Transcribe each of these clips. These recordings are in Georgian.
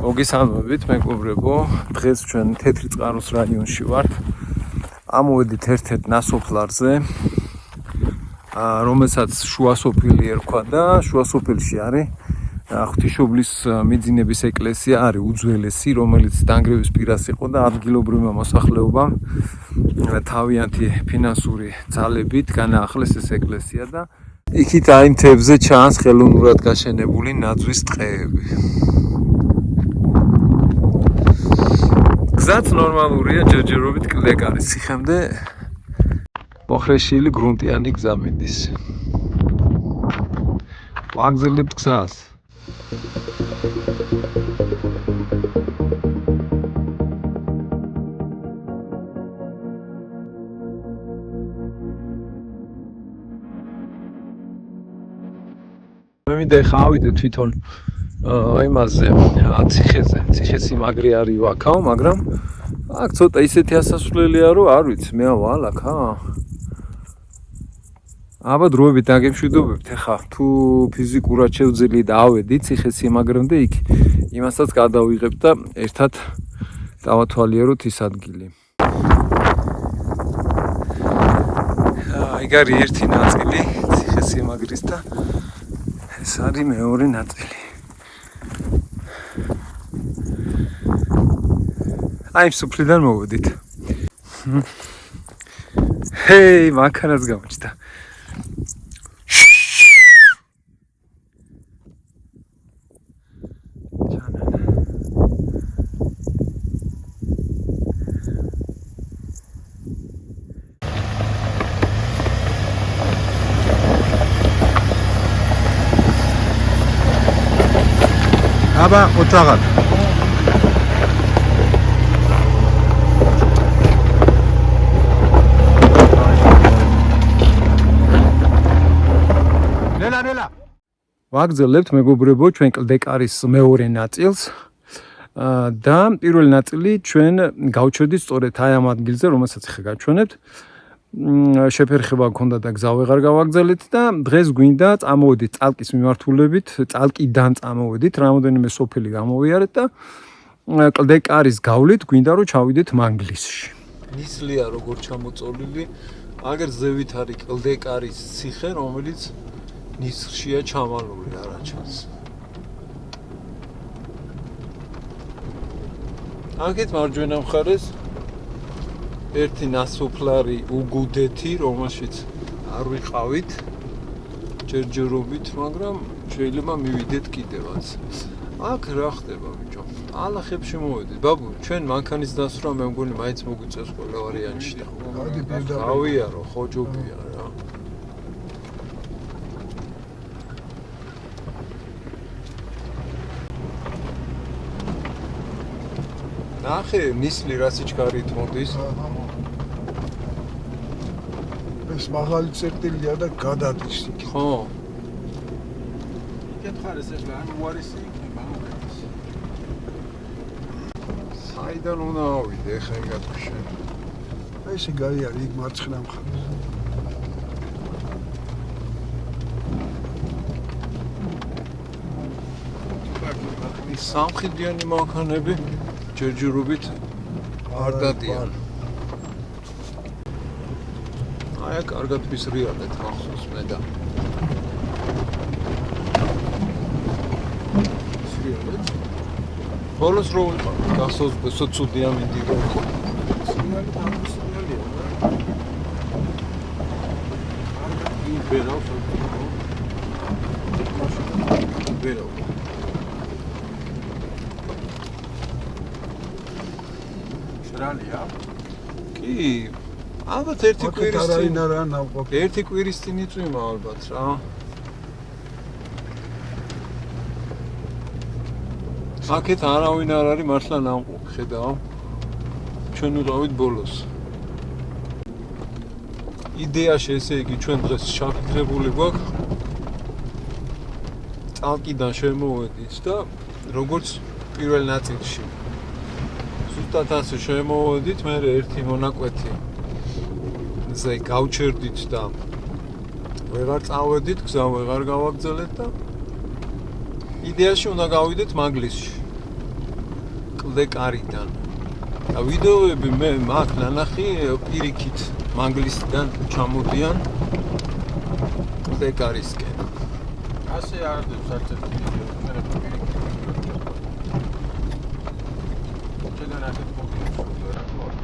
მოგესალმებით მეგობრებო, დღეს ჩვენ თეთრი წყაროს რაიონში ვართ. ამოვედით ერთ-ერთ ნასოფლარზე, რომელსაც შუა სოფელი ერქვა და შუა სოფელში არის ღვთისმშობლის მიძინების ეკლესია, არის უძველესი, რომელიც დანგრევის პირას იყო და ადგილობრივმა მოსახლეობამ თავიანთი ფინანსური ძალებით განაახლეს ეს ეკლესია და იქით აი მთებზე ჩანს ხელოვნურად გაშენებული ნაძვის ტყეები. გზაც ნორმალურია, ჯერჯერობით კლდეკ არის ციხემდე მოხრეშილი გრუნტიანი გზა მიდის. ვაგზელებთ გზას. მე მინდა ხა ავიდე თვითონ იმაზე ციხესიმაგრე არის ვაქაო, მაგრამ აქ ცოტა ისეთი ასასვლელია, რომ არ ვიცი, მე ავალ აქა. აბა დროებით დაგემშვიდობებთ, ხა თუ ფიზიკურად შევძელი და ავედი ციხესიმაგრემდე იქ იმასაც გადავიღებ და ერთად დავათვალიეროთ ის ადგილი. ეგ არის ერთი ნაწილი ციხესიმაგრის და ეს არის მეორე ნაწილი. აი სუფლიდან მოვედით. ჰეი, მანქანას გამოჩნდა. აბა, ოთაღად. ვაგზელებთ მეგობრებო ჩვენ კლდეკარის მეორე ნაწილს და პირველი ნაწილი ჩვენ გავჩვენდით სწორედ აი ამ ადგილზე, რომელსაც ახლა გაჩვენებთ. შეფერხება გქონდა და გზა ვეღარ გავაგზავნეთ და დღეს გვინდა წამოვედით წალკის მიმართულებით, წალკიდან წამოვედით, რამოდენიმე სოფელი გამოვიარეთ და კლდეკარის გავლით გვინდა რომ ჩავიდეთ მანგლისში. ნისლია როგორ ჩამოწოლილი, აგერ ზევით არის კლდეკარის ციხე, რომელიც ნისლშია ჩამალული, არა ჩანს. აქეთ მარჯვენა მხარეს ერთი ნასოფლარი უგუდეთი, რომელშიც არ ვიყავით ჯერჯერობით, მაგრამ შეიძლება მივიდეთ კიდევაც. აქ რა ხდება ბიჭო? ალახებში მოვედით. ბაბუ, ჩვენ მანქანის დასვრა მე მგონი მაინც მოგვიწევს ყველა ვარიანტში და ავიარო, ხო ჯობია რა. ნახე, ნისლი რა სიჩქარით მოდის. ეს მაღალი წერტილია და გადადის იქ. ხო. იქეთ ხარ ეს ან უარესი იქნება ამას. საიდან უნდა ავიდე ხა გატყვი. აი ესე გარი არის იქ მარცხენა მხარეს. ის სამხედრიანი მანქანები ჯერჯერობით არ დადიან. აი კარგად ვისრიალეთ მახსოვს მე და. ვისრიალეთ. ბოლოს რო გახსოვს ცუდი ამინდი რო იყო. სინალი დამსინალია რა. კარგი ბერავს. ბერავს. რალია? კი. ალბათ ერთი კვირის წინ არა ნავყოფი. ერთი კვირის წინ იწვიმა ალბათ რა. აქეთ არავინ არ არის მართლა ნავყოფი, ხედავ. ჩვენ ვიყავით ბოლოს. იდეაში ესე იგი ჩვენ დღეს შაფიქრებული გვაქვს. წალკიდან შემოვედით და როგორც პირველ ნაწილში ზუსტად ასე შემოვედით, მე ერთი მონაკვეთი ზე გავჩერდით და ვეღარ წავედით, გზა ვეღარ გავაგზავნეთ და იდეაში უნდა გავიდეთ მანგლისში. კლდეკარიდან. და ვიდეოები მე მაგ ნანახი პირიქით მანგლისიდან ჩამოდიან კლდეკარისკენ. ასე არდებს არც ერთი ვიდეო, მე პირიქით. ჩედან ასეთ მოგიშვი რა თქმა უნდა.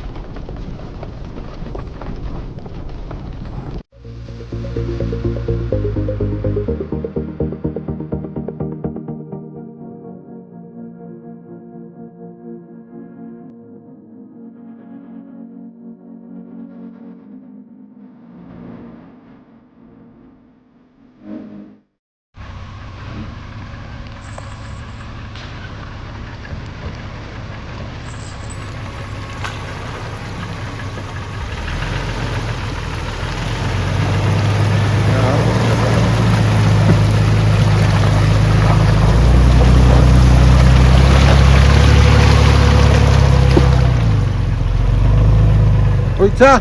ოიცა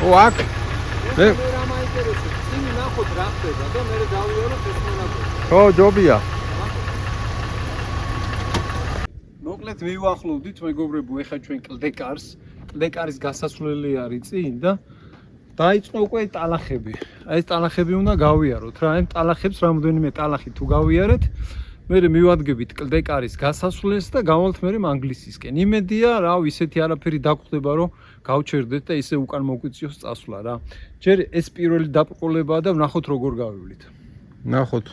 ოაკ მე რა მაინტერესებს? წინი ნახოთ რა ხდება და მე დავიაროთ ეს მონაკვეთი. ხო ჯობია მოკლედ მივახლოვდით მეგობრებო, ეხა ჩვენ კლდეკარს. კლდეკარის გასასვლელი არის წინ და დაიწყო უკვე ტალახები. აი ეს ტალახები უნდა გავიაროთ რა. ამ ტალახებს რამოდენიმე ტალახი თუ გავიარეთ, მე მივადგებით კლდეკარის გასასვლელს და გავალთ მე მანგლისისკენ. იმედია, რა ისეთი არაფერი დაგხვდება, რომ გავჩერდეთ და ისე უკან მოგვიწიოს წასვლა რა. ჯერ ეს პირველი დაბრკოლებაა და ვნახოთ როგორ გავივლით. ნახოთ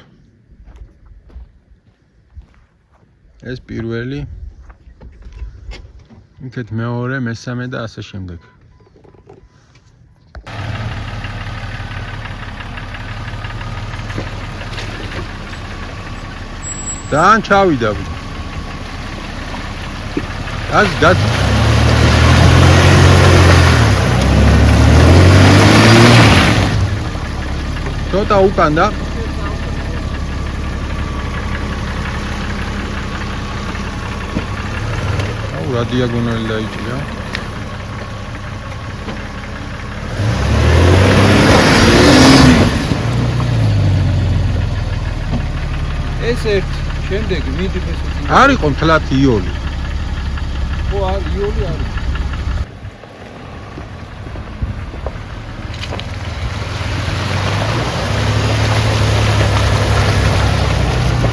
ეს პირველი იქეთ მეორე მესამე და ასე შემდეგ დან ჩავიდა გაც ცოტა უკან და რა დიაგონალი დაიჭია ეს ერთ შემდეგ მიდით ეს არ იყო მთლად იოლი ხო არის იოლი არის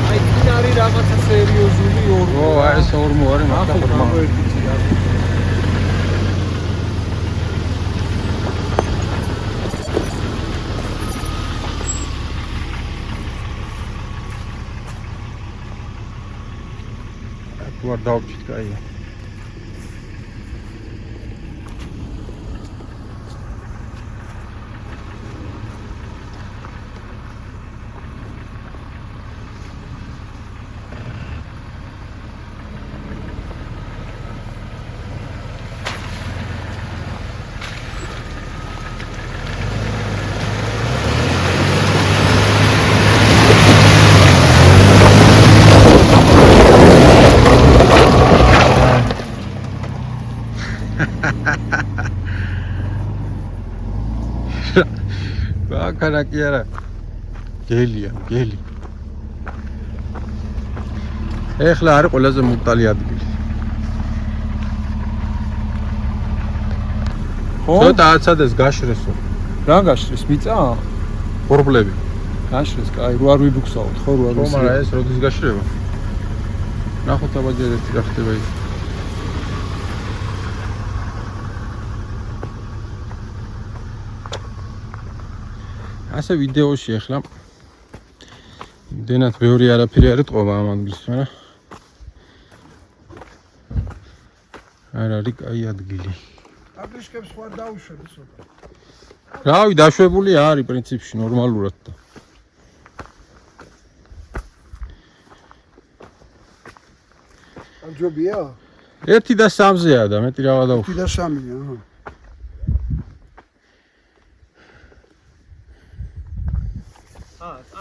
აი წინ არის რაღაცა სერიოზული ორმო ო ეს ორმო არის მაგა ვარ დავჭით კაია ბაკარა კი არა გელია გელი ეხლა არის ყველაზე მუტალი ადგილი ხო ცოტა აცადეს გაშრესო რა გაშრეს მიწა ხორბლები გაშრეს კაი რო არ ვიბუქსავთ ხო რო არ ხო მაგრამ ეს როდის გაშრება ნახოთ აბა ჯერ ერთი რა ხდება იქ ასე ვიდეოში ახლა იმდენად ბევრი არაფერი არ ეთყობა ამ ადგილს, მაგრამ არ არის კაი ადგილი. აპლიშკებს ხوار დაუშვები ცოტა. რავი, დაშვებული არის პრინციპში ნორმალურად და. ამ ჯობია? 1 და 3-ზეა და მეტი რა დავუშვი. 1 და 3-ია, აჰა.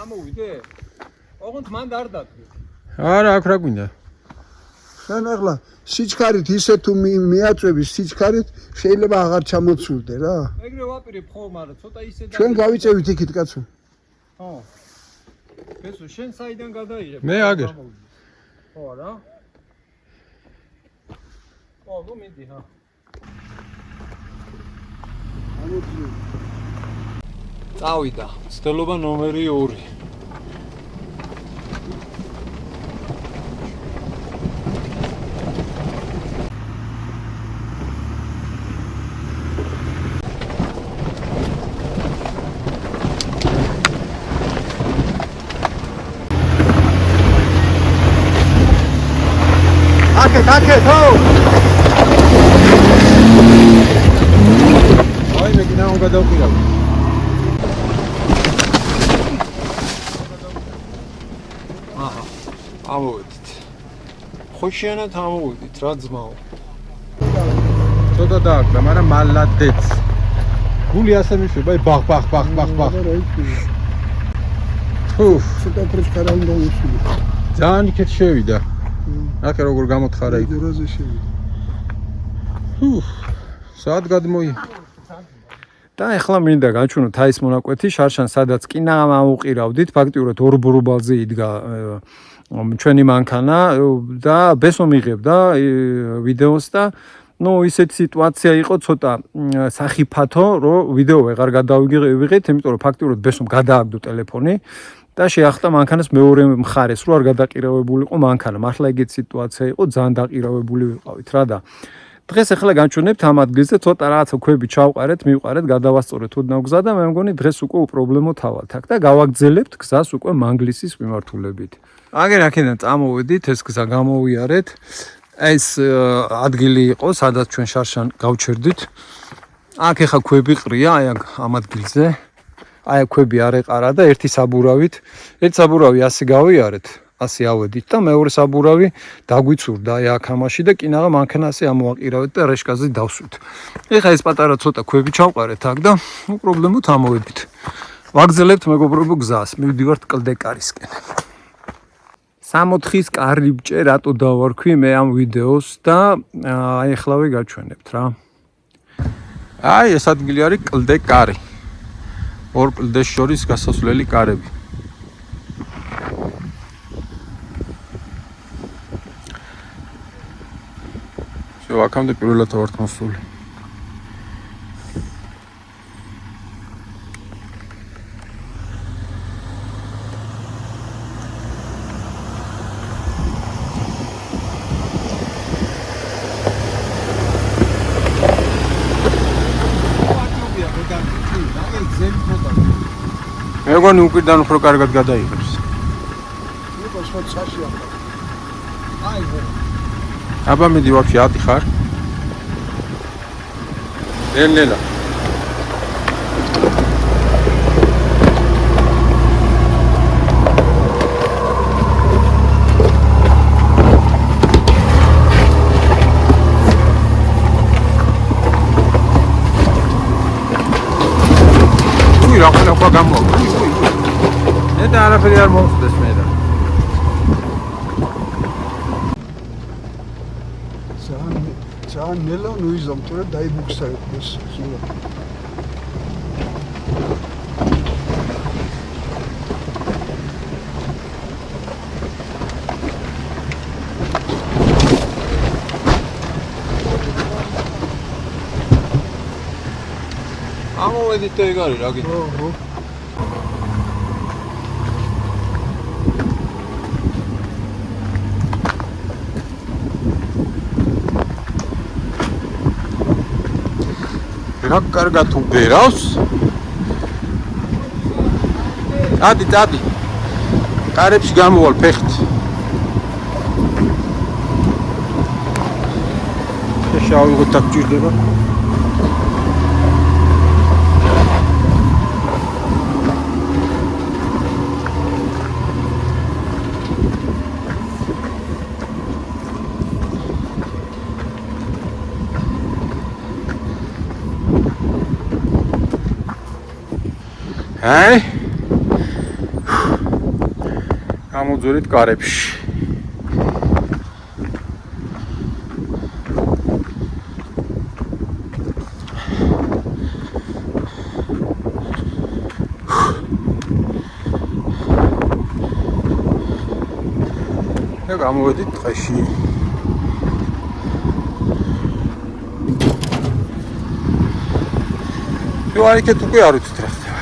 ამოვიდე? ოღონდ მანდ არ დადგე. არა, აქ რა გვინდა? შენ ახლა სიჩქარით ისე თუ მიაწვევი სიჩქარით შეიძლება აღარ ჩამოცულდე რა. ეგრე ვაპირებ ხო, მაგრამ ცოტა ისე და ჩვენ გავიწევით იქით კაცო. ხო. ბესო, შენ საიდან გადაიღებ? მე აგერ. ხო რა. ხო, ნუ მიდი რა. წავიდა. ცდელობა ნომერი 2. აკეთ, ხო. აი მე კიდევ გადავყირავ. აჰა. ამოვედით. ხოშიანად ამოვედით რა ძმაო. ცოტა დააკდა, მაგრამ მალადეც. გული ასე მიშვება, ბახ. ფუ, ცოტა ფრესკარა უნდა უსულო. ძალიან იქეთ შევიდა. აკე როგორ გამოთხარა იქ. გორაზე შევიდა. ფუ, საათ გადმოი. და ეხლა მინდა გაჩვენოთ აი ეს მონაკვეთი შარშან სადაც კინა ამოუყირავდით ფაქტიურად ორ ბრუბალზე იდგა ჩვენი მანქანა და ბესო მიღებდა ვიდეოს და ნუ ისეთი სიტუაცია იყო ცოტა სახიფათო რომ ვიდეო ვეღარ გადავიღეთ იმიტომ რომ ფაქტიურად ბესომ გადააგდო ტელეფონი და შეახტა მანქანას მეორე მხარეს რომ არ გადაყირავებულიყო მანქანა მართლა ეგეთი სიტუაცია იყო ძალიან დაყირავებული ვიყავით რა და დღეს ახლა განჩვენებთ ამ ადგილზე ცოტა რაღაცა ქვები ჩავყარეთ, მივყარეთ, გადავასწორეთ უდნა გზა და მე მგონი დღეს უკვე უპრობლემო თავად აქ და გავაგრძელებთ გზას უკვე მანგლისის მიმართულებით. აგერ აქედან წამოვედით, ეს გზა გამოვიარეთ. ეს ადგილი იყო, სადაც ჩვენ შარშან გავჩერდით. აქ ეხა ქვები ყრია, აი ამ ადგილზე. აი ქვები არ ეყარა და ერთი საბურავით, ერთ საბურავი ასე გავიარეთ. ასე ავედით და მეორე საბურავი დაგვიცურდა აი აქ ამაში და კინაღა მანქანაზე ამოაყირავეთ და რეშკაზე დავსვით. ეხა ეს პატარა ცოტა ქვები ჩავყარეთ აქ და უპრობლემოდ ამოვედით. ვაგრძელებთ მეგობრებო გზას, მივდივართ კლდეკარისკენ. 64-ის კარიბჭე რატო დავარქვი მე ამ ვიდეოს და აი ეხლავე გაჩვენებთ რა. აი ეს ადგილი არის კლდეკარი. ორ კლდეს შორის გასასვლელი კარები. აქამდე პირველად ვართ მოსული. მე მგონი უკიდან უფრო კარგად გადაიღებს. აბა მიდი ვაფშე ატი ხარ? ნელა. უი რა გაмо. ეს არაფერი არ მომხდეს მე და. ძალიან ნელა ნუიზამ თორე დაიბუქსაეთ ეს სულა. ამოვედით და ეგ არის რა გითხრა. ხო. რა კარგად უბერავს. ადი. კარებში გამოვალ ფეხით. შავი გაგჭირდება. აი გამოძვრით კარებში. და გამოვედით ტყეში. თუ არ იქეთ უკვე არ ვიცით რა ხდება.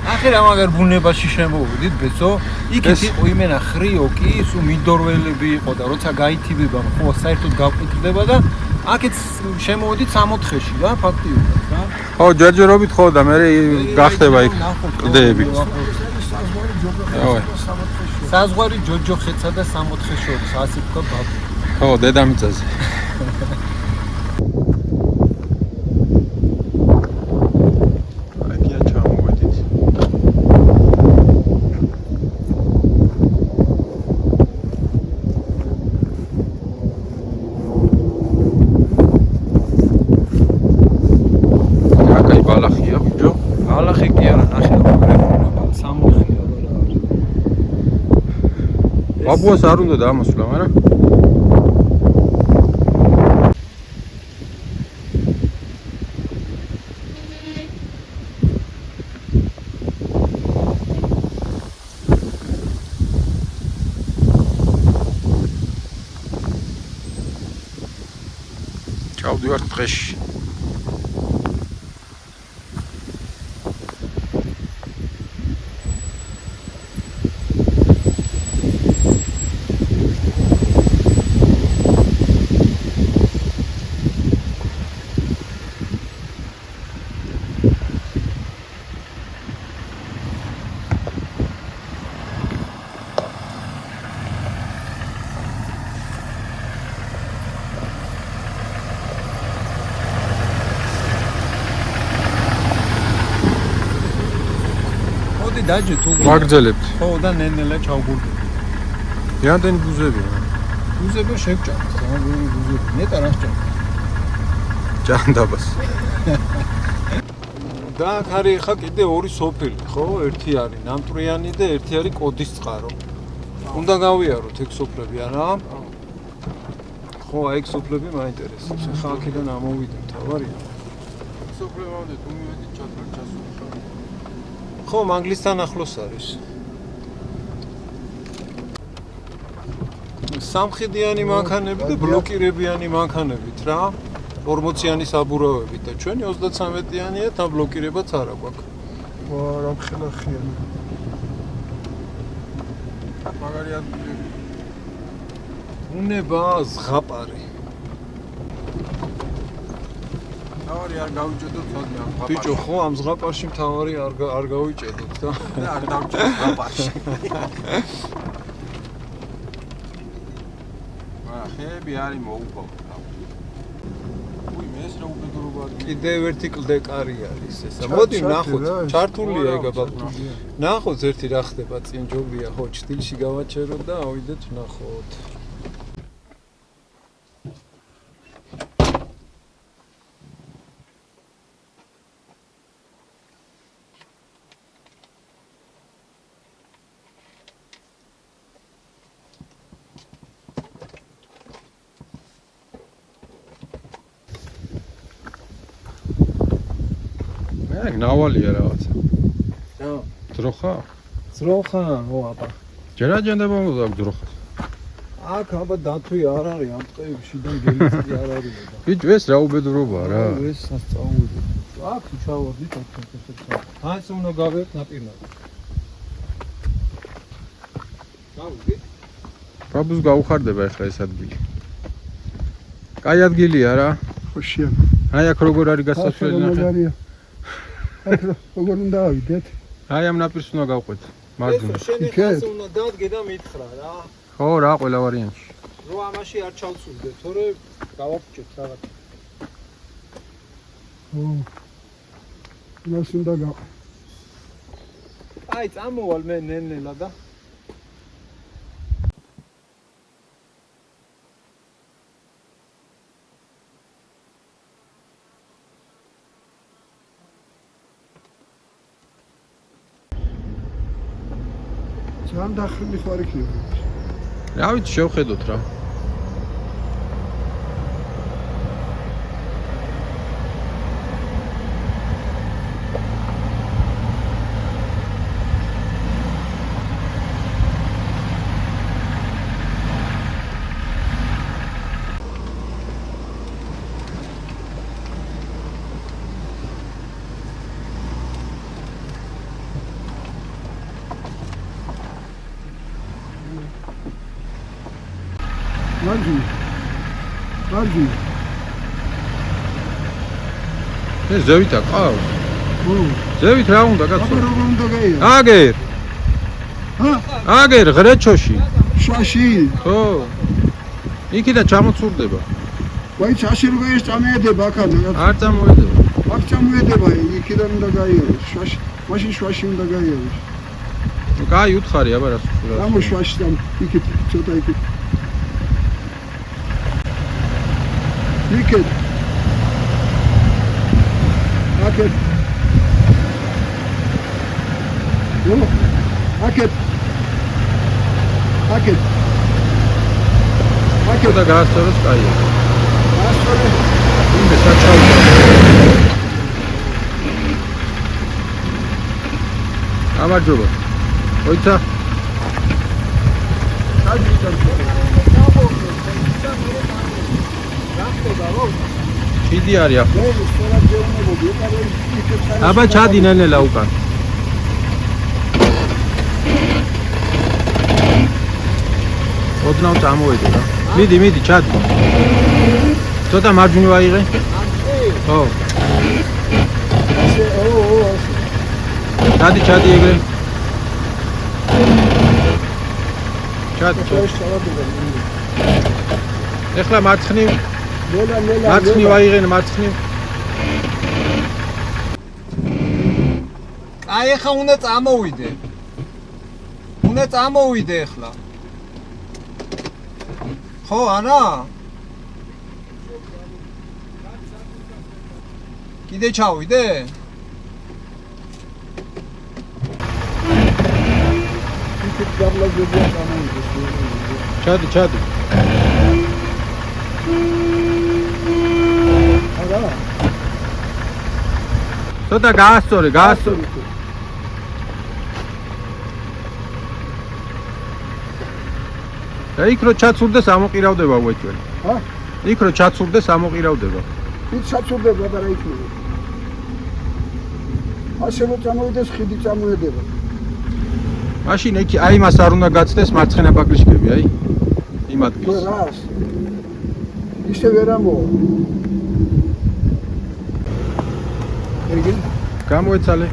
ახლა რა მაგარ ბუნებაში შემოვიდით ბეწო, იქით იყო იმენა ხრიოკი, სულ მიდორველები იყო და როცა გაითიბება, ხო საერთოდ გავყიდდება და აქეთ შემოვიდით 64-ში რა, ფაქტიურად რა. ხო, ჯერჯერობით ხო და მე გახდება იქ კლდეები. საზღვარი ჯოჯოხეთსა და 64-ს შორის, ასე თქვა ბაბა. ხო, დედამიწაზე. აიქია ჩამოვედით. აკაი ბალახია ბიჭო. ბალახი კი არა, ნახე რა პრეფერება, 64-ია რა არის. ბაბუას არ უნდა დაამოსვლა, მაგრამ ჩავდივართ ტყეში. დაჯე თუ ვაგრძელებთ. ხო და ნენელა ჩავგურდები. რამდენი ბუზებია? ბუზები შევჭამს, რამდენი ბუზები. ნეტა რა შეჭამს. ჯანდაბას. და აქ არის ხა კიდე ორი სოფელი, ხო? ერთი არის ნამტრიანი და ერთი არის კოდის წყარო. უნდა გავიაროთ ეგ სოფლები არა? ხო, ეგ სოფლები მაინტერესებს. ხა აქედან ამოვიდე თავარია. სოფლებამდე თუ მივედით ჩათვალ ჩასულ. ხო, მანგლისთან ახლოს არის. სამხედიანი მანქანები და ბლოკირებიანი მანქანებით რა. 40-იანი საბურავებით და ჩვენი 33-იანია და ბლოკირებაც არ აქვს. ვა, რა მხილახია. მაგარი ადგილები. უნება ზღაპარი. თავარი არ გავიჭედოთ სოდი ამ ზღაპარში. ბიჭო, ხო, ამ ზღაპარში მთავარი არ გავიჭედოთ და არ დავჭედოთ ზღაპარში. ხეები არის მოუყო. ეს რა უბედურობა არის. კიდევ ერთი კლდეკარი არის ესა. მოდი ნახოთ, ჩართულია ეგ აბა. ნახოთ ერთი რა ხდება წინ ჯობია ხო ჩtildeში გავაჩეროთ და ავიდეთ ნახოთ. ნავალია რაღაცა. რა? ძროხა? ძროხა, ო აბა. ჯერაჯანდება უნდა აქვს ძროხა. აქ აბა დათვი არ არის ამ ტყეებში და გელიწი არ არის აბა. ბიჭო, ეს რა უბედურობაა რა. ეს სასწაული. აქ ჩავარდით აქ ესეც. აი ეს უნდა გავიაროთ ნაპირნად. გავიგეთ? ბაბუს გაუხარდება ახლა ეს ადგილი. კაი ადგილია რა. ხოშია. აი აქ როგორ არის გასასვლელი ნახე. მაგარია. აქ როგორ უნდა ავიდეთ? აი ამ ნაპირს უნდა გავყვეთ. მარჯვნივ. შენი ხას უნდა დადგე და მითხრა რა. ხო რა, ყველა ვარიანტში. რო ამაში არ ჩავცულდე, თორე გავაფჭეთ რაღაც. ო. მას უნდა გა. აი, წამოვალ მე ნენელა და ძალიან დახრილი ხარ იქნება. რა ვიცი, შევხედოთ რა. მარჯვნივ. ეს ზევით აყავს? ო, ზევით რა უნდა კაცო? აბა როგორ უნდა გაიარო? აგერ. ჰა? აგერ ღრეჩოში. შაში. ხო. იქიდან ჩამოცურდება. ვაი შაში რო გაიეს წამეედება აქამდე. არ წამოედება. აქ წამოედება იქიდან უნდა გაიარო. შაში, მაშინ შაში უნდა გაიარო. კაი უთხარი აბა რას უშურავს. ამო შაში და იქით ცოტა იქით. იქით. აქეთ. ნუ, აქეთ. აქეთ. აქეთ და გაასწოროს კაია. ასწორე. იმე საჩაუდა. გამარჯობა. ოიცა. ჩიდი არის ახლა. აბა ჩადი ნენელა უკან. ოდნავ წამოვედი რა. მიდი, ჩადი. ცოტა მარჯვნივ აიღე. ხო. ჩადი ეგრე. ჩადი. ეხლა მარცხნივ. მარცხნივ აიღენ, მარცხნივ. აი ახლა უნდა წამოვიდე. უნდა წამოვიდე ახლა. ხო, ანა? კიდე ჩავიდე? ჩადი. არა. ცოტა გაასწორე. და იქ რო ჩაცურდეს ამოყირავდება უეჭველი. ჰა? იქ რო ჩაცურდეს ამოყირავდება. ის საწურდება და რა იქნება. ასე რომ წამოვიდეს ხიდი წამოედება. მაშინ იქ აი მას არ უნდა გაცდეს მარცხენა ბაგრიშკები, აი. იმ ადგილს. რას? ისე ვერ ამოვა. ეგ გამოეცალე.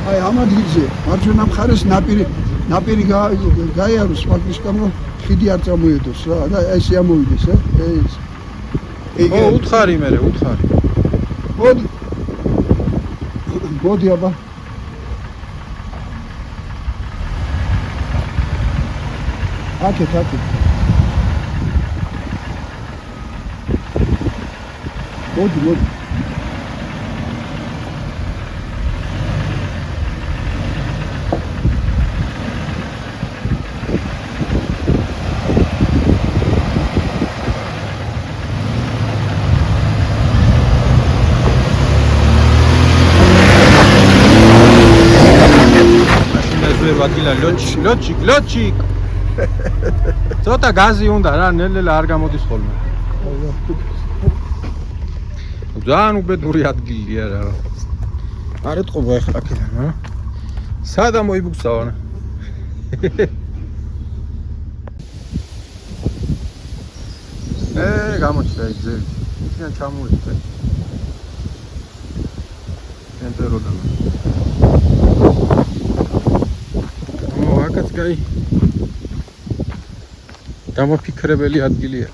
აი ამ ადგილზე მარჯვენა მხარეს ნაპირი გაიაროს მაგისკამ რომ ხიდი არ წამოედოს რა და ესე ამოვიდეს ეს. ო უთხარი მერე. მოდი აბა. აქეთ. მოდი. ვადგილა ლოჩიკ. ცოტა გაზი უნდა რა, ნელ-ნელა არ გამოდის ხოლმე. ძალიან უბედური ადგილია რა. არ ეთყობა ახლა აქედან, რა. სადა მოიბუქსავა. გამოჩნდა იქ ძელი. იქიდან ჩამოვიდა. ენტეროდან. აქაც კაი. გამოფიქრებელი ადგილია.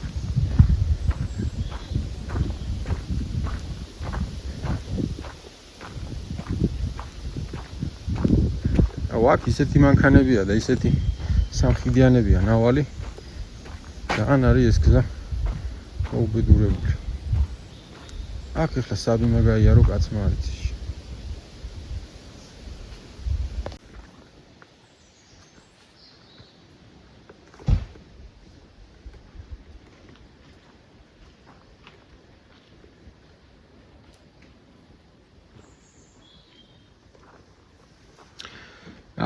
აქ ისეთი მანქანებია და ისეთი სამხიდიანებია ნავალი. ძალიან არის ეს გზა მოუბედურებული. აქ ახლა საბიმა გაიარო კაცმა არის.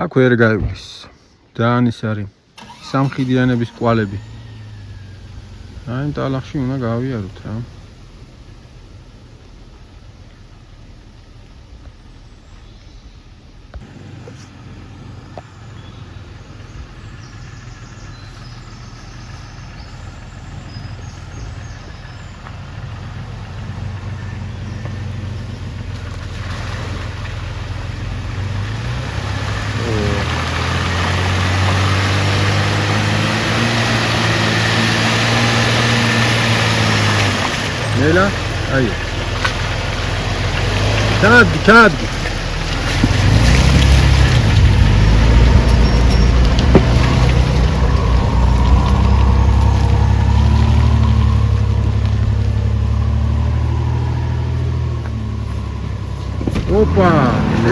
აქ ვერ გაივლის. ძალიან ის არის სამხიდიანების კვალები. აი ტალახში უნდა გავიაროთ რა. აი. ჩადგი. Opa,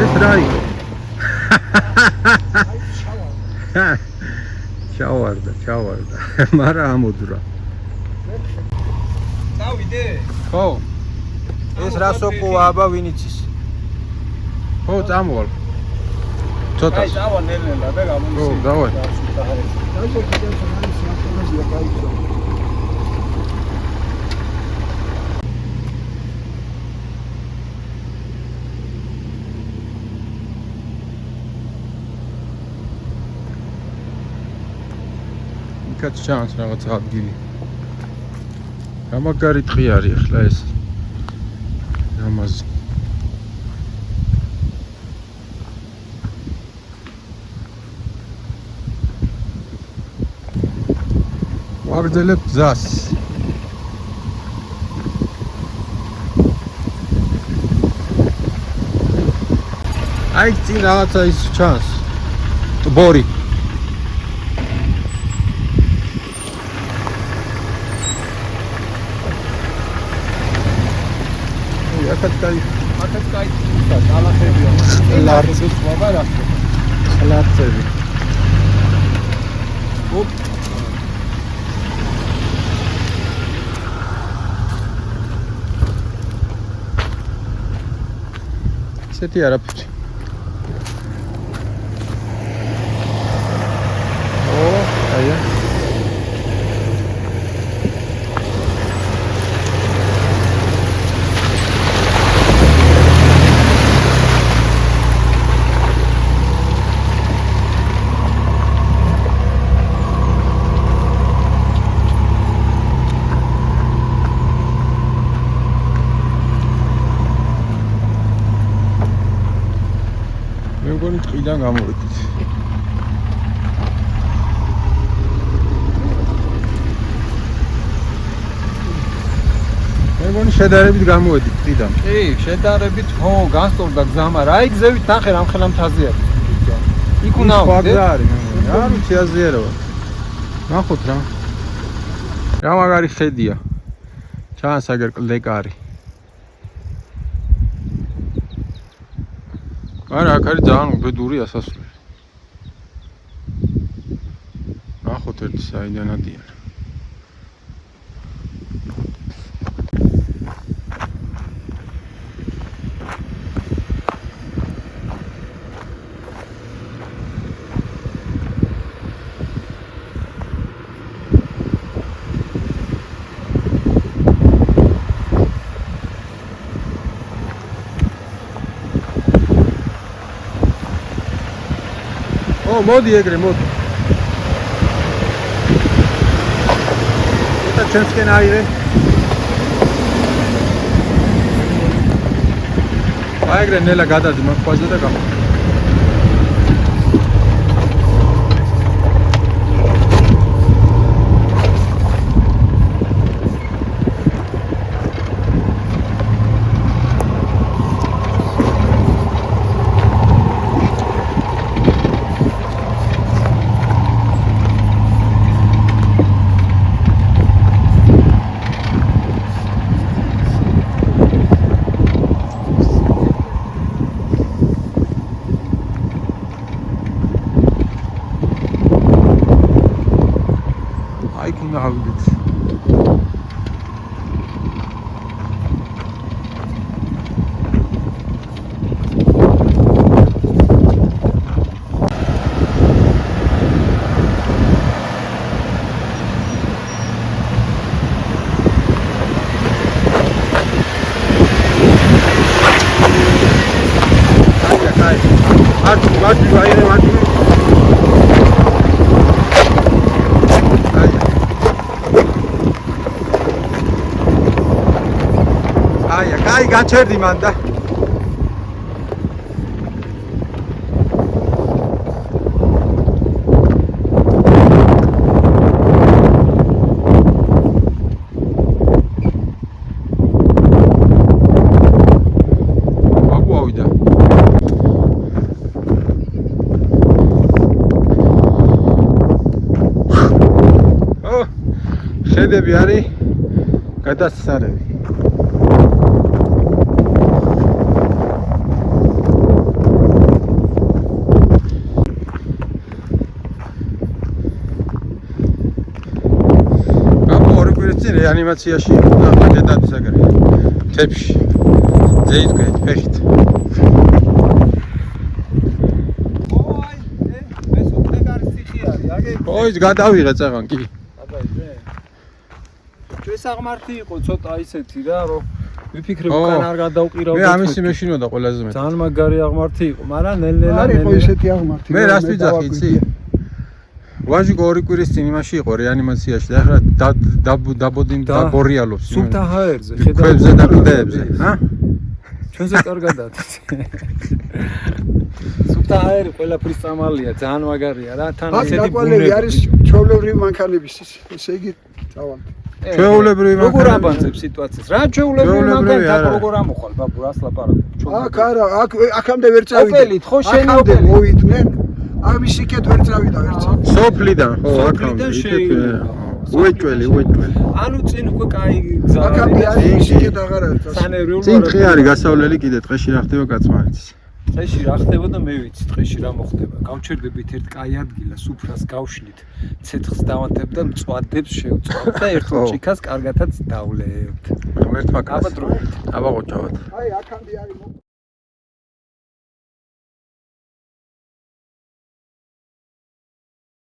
ეს რა იყო? ჩავარდა. მარა ამოძრა. დავიდე? ხო. ეს რა სოკოა აბა ვინიცის? ხო, წამოვალ. ცოტა. აი, წავალ ნელ-ნელა და გამომისი. ხო, დავაი. კაც ჩანს რაღაც ადგილი. გამაგარი ტყი არის ახლა ეს. ამაზე. ვაგრძელებ გზას. აი წინ რაღაცა ის ჩანს. ბორი. აქაც კაი ალახებია. ლარცები სხვა რა. ლარცები. ოპ. ესეთი არაფერი. აია. მე მგონი ტყიდან გამოვიდით. მე მგონი შედარებით გამოვიდით ტყიდან. კი, შედარებით ხო, განსწორდა გზა, მაგრამ აი გზევით ნახე რამხელა მთაზე არის. იქ უნდა ვიდე. არ ვიცი აზიეროა. ნახოთ რა. რა მაგარი ხედია. ჩანს აგერ კლდეკარი. არა, აქ არის ძალიან უბედური ასასვლელი. ნახოთ ერთი საიდან ადიან. მოდი ეგრე მოდი. ეს ჩვენსკენ აირე. აი ეგრე ნელა გადადი მაგ ქვაზე და გამა. ავიდეთ. აი გაჩერდი მან და ქედები არის გადასცარები. ორი კვირის წინ რეანიმაციაში ახლა საგარი. თებში. ზეით ქვეთ, ფეხით. ოი, გადავიღე წაღან კი. ეს აღმართი იყო ცოტა ისეთი რა, რომ ვიფიქრებ უკან არ გადავყირავ. მე ამისი მეშინოდა ყველაზე მეტ. ძალიან მაგარი აღმართი იყო, მაგრამ ნელ-ნელა არ იყო ისეთი აღმართი. მე რას ვიძახი, იცი? ვაჟიკო ორი კვირის წინ იმაში იყო რეანიმაციაში და ახლა დაბოდინდა და გორიალობს. სუფთა ჰაერზე, ქვებზე და კლდეებზე, ჰა? ჩვენზე კარგადაა. სუფთა ჰაერი ყველაფრის წამალია, ძალიან მაგარია რა, თან ასეთი ბუნები არის ჩვეულებრივი მანქანების ესე იგი წავალ. ჩვეულებრივი როგორ აბანძებს სიტუაციას? რა ჩვეულებრივი მანქანა თაკ როგორ ამოხვალ ბაბუ რას ლაპარაკობ? აქ არა, აქამდე ვერ წავიდა. ოპელით ხო შენი აქამდე ოპელი მოვიდნენ. ამის იქეთ ვერ წავიდა ვერც. სოფლიდან ხო აქამდე უეჭველი. ანუ წინ უკვე კაი გზა აქამდე არის იქეთ აღარ არის. სანერვიულ წინ დღე არის გასავლელი კიდე დღეში რა ხდება კაცმარიცის. დღეში რა ხდება და მე ვიცი დღეში რა მოხდება. გავჩერდებით ერთ კაი ადგილას, უფრას გავშლით, ცეცხლს დავანთებ და მწვადებს შევწვავ და ერთ ჭიქას კარგათაც დავლევთ. ღმერთმა კაცს. აბა დროებით. აბა ყოჭავად. აი აქამდე არის